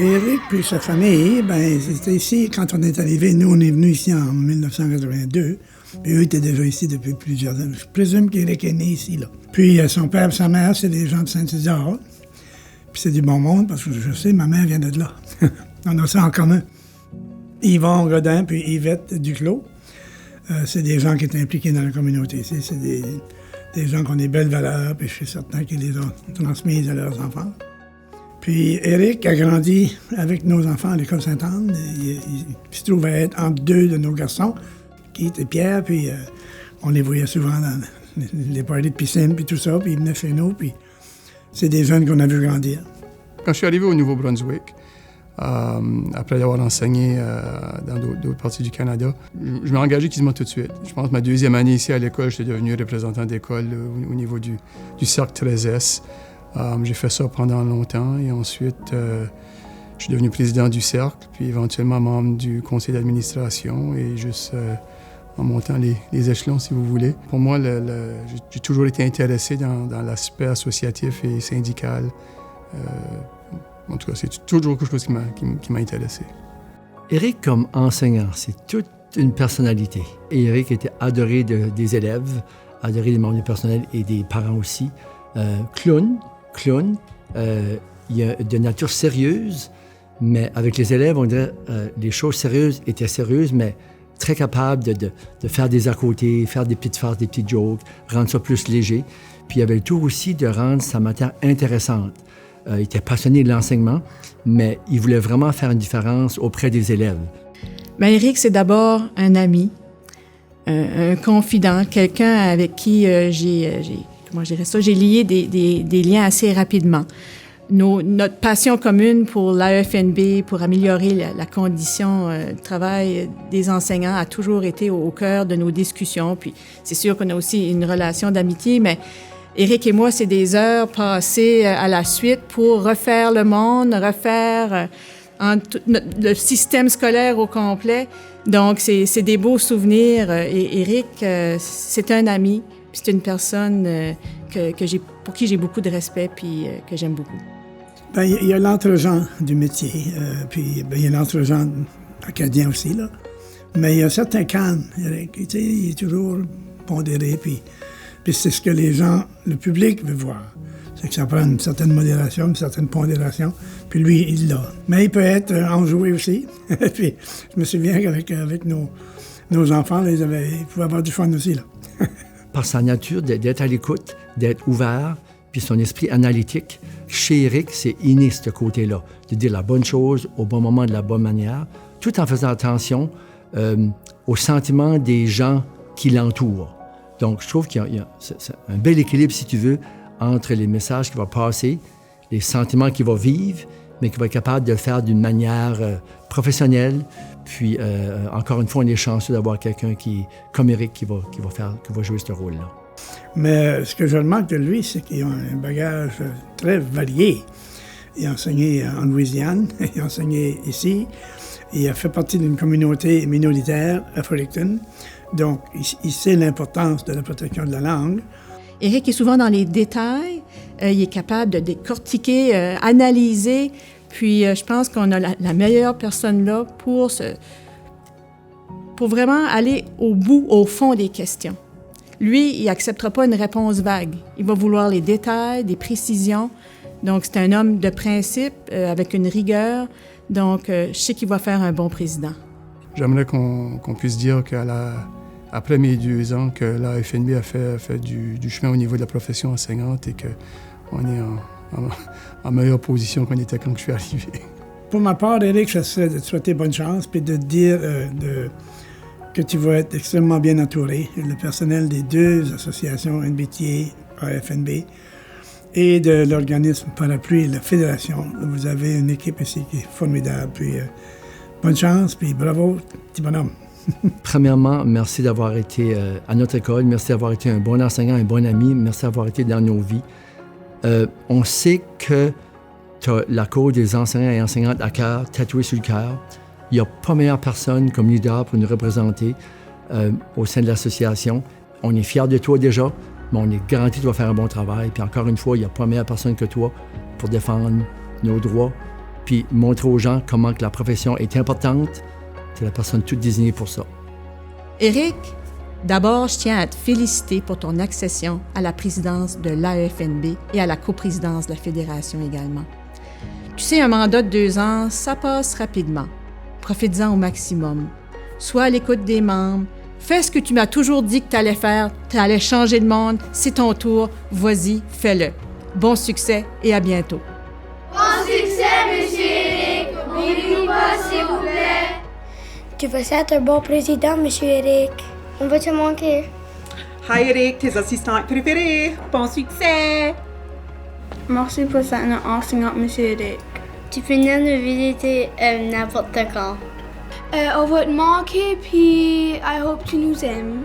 Éric puis sa famille, c'était ici quand on est arrivé. Nous, on est venus ici en 1982. Puis eux étaient déjà ici depuis plusieurs années. Je présume qu'Éric est né ici, là. Puis son père et sa mère, c'est des gens de Saint-Isidore. Puis c'est du bon monde, parce que je sais, ma mère vient de là. On a ça en commun. Yvon Godin puis Yvette Duclos, c'est des gens qui étaient impliqués dans la communauté ici. C'est des gens qui ont des belles valeurs, puis je suis certain qu'ils les ont transmises à leurs enfants. Puis Éric a grandi avec nos enfants à l'école Sainte-Anne. Il se trouvait être entre deux de nos garçons, Keith et Pierre, puis on les voyait souvent dans les parties de piscine, puis tout ça, puis ils venaient chez nous, puis c'est des jeunes qu'on a vu grandir. Quand je suis arrivé au Nouveau-Brunswick, après avoir enseigné dans d'autres parties du Canada, je m'ai engagé quasiment tout de suite. Je pense que ma deuxième année ici à l'école, j'étais devenu représentant d'école au niveau du Cercle 13S. J'ai fait ça pendant longtemps et ensuite, je suis devenu président du Cercle, puis éventuellement membre du conseil d'administration et juste en montant les échelons, si vous voulez. Pour moi, j'ai toujours été intéressé dans l'aspect associatif et syndical. En tout cas, c'est toujours quelque chose qui m'a intéressé. Éric, comme enseignant, c'est toute une personnalité. Et Éric était adoré des élèves, adoré des membres du personnel et des parents aussi. Clown, il est de nature sérieuse, mais avec les élèves, on dirait les choses sérieuses étaient sérieuses, mais très capable de faire des à côté, faire des petites farces, des petites jokes, rendre ça plus léger. Puis il avait le tour aussi de rendre sa matière intéressante. Il était passionné de l'enseignement, mais il voulait vraiment faire une différence auprès des élèves. Bien, Éric, c'est d'abord un ami, un confident, quelqu'un avec qui j'ai lié des liens assez rapidement. Notre passion commune pour l'AEFNB, pour améliorer la condition de travail des enseignants a toujours été au cœur de nos discussions. Puis c'est sûr qu'on a aussi une relation d'amitié, mais Éric et moi, c'est des heures passées à la suite pour refaire le monde, refaire le système scolaire au complet. Donc, c'est des beaux souvenirs. Et Éric, c'est un ami, puis c'est une personne pour qui j'ai beaucoup de respect, puis que j'aime beaucoup. Bien, il y a l'entre-gens du métier, puis il y a l'entre-gens acadien aussi, là. Mais il y a un certain calme, Éric. Il est toujours pondéré, puis c'est ce que les gens, le public veut voir. C'est que ça prend une certaine modération, une certaine pondération. Puis lui, il l'a. Mais il peut être enjoué aussi. Puis je me souviens qu'avec nos enfants, ils pouvaient avoir du fun aussi, là. Par sa nature d'être à l'écoute, d'être ouvert, puis son esprit analytique, chez Éric, c'est inné ce côté-là, de dire la bonne chose au bon moment, de la bonne manière, tout en faisant attention aux sentiments des gens qui l'entourent. Donc, je trouve qu'il y a un bel équilibre, si tu veux, entre les messages qu'il va passer, les sentiments qu'il va vivre, mais qu'il va être capable de le faire d'une manière professionnelle. Puis, encore une fois, on est chanceux d'avoir quelqu'un comme Éric qui va jouer ce rôle-là. Mais ce que je remarque de lui, c'est qu'il a un bagage très varié. Il a enseigné en Louisiane, il a enseigné ici, il a fait partie d'une communauté minoritaire à Fredericton. Donc, il sait l'importance de la protection de la langue. Éric est souvent dans les détails. Il est capable de décortiquer, analyser. Puis, je pense qu'on a la meilleure personne là pour vraiment aller au bout, au fond des questions. Lui, il n'acceptera pas une réponse vague. Il va vouloir les détails, des précisions. Donc, c'est un homme de principe, avec une rigueur. Donc, je sais qu'il va faire un bon président. J'aimerais qu'on puisse dire qu'après mes 2 ans, que la FNB a fait du chemin au niveau de la profession enseignante et qu'on est en meilleure position qu'on était quand je suis arrivé. Pour ma part, Éric, ça serait de te souhaiter bonne chance puis de te dire que tu vas être extrêmement bien entouré. Le personnel des 2 associations, NBTA, AFNB, et de l'organisme parapluie, la Fédération. Vous avez une équipe ici qui est formidable. Puis bonne chance, puis bravo, petit bonhomme. Premièrement, merci d'avoir été à notre école. Merci d'avoir été un bon enseignant, un bon ami. Merci d'avoir été dans nos vies. On sait que tu as la cause des enseignants et enseignantes à cœur, tatouée sur le cœur. Il n'y a pas meilleure personne comme leader pour nous représenter au sein de l'association. On est fiers de toi déjà, mais on est garanti que tu vas faire un bon travail. Puis encore une fois, il n'y a pas meilleure personne que toi pour défendre nos droits puis montrer aux gens comment que la profession est importante. C'est la personne toute désignée pour ça. Éric, d'abord, je tiens à te féliciter pour ton accession à la présidence de l'AEFNB et à la coprésidence de la Fédération également. Tu sais, un mandat de 2 ans, ça passe rapidement. Profites-en au maximum. Sois à l'écoute des membres. Fais ce que tu m'as toujours dit que tu allais faire. Tu allais changer de monde. C'est ton tour. Vas-y, fais-le. Bon succès et à bientôt. Bon succès, M. Éric. N'oubliez-nous pas, s'il vous plaît. Tu vas être un bon président, M. Éric. On va te manquer. Hi Éric, tes assistantes préférées. Bon succès! Merci pour être un enseignant, M. Éric. Tu peux venir nous visiter n'importe quand. On va te manquer, puis I hope tu nous aimes.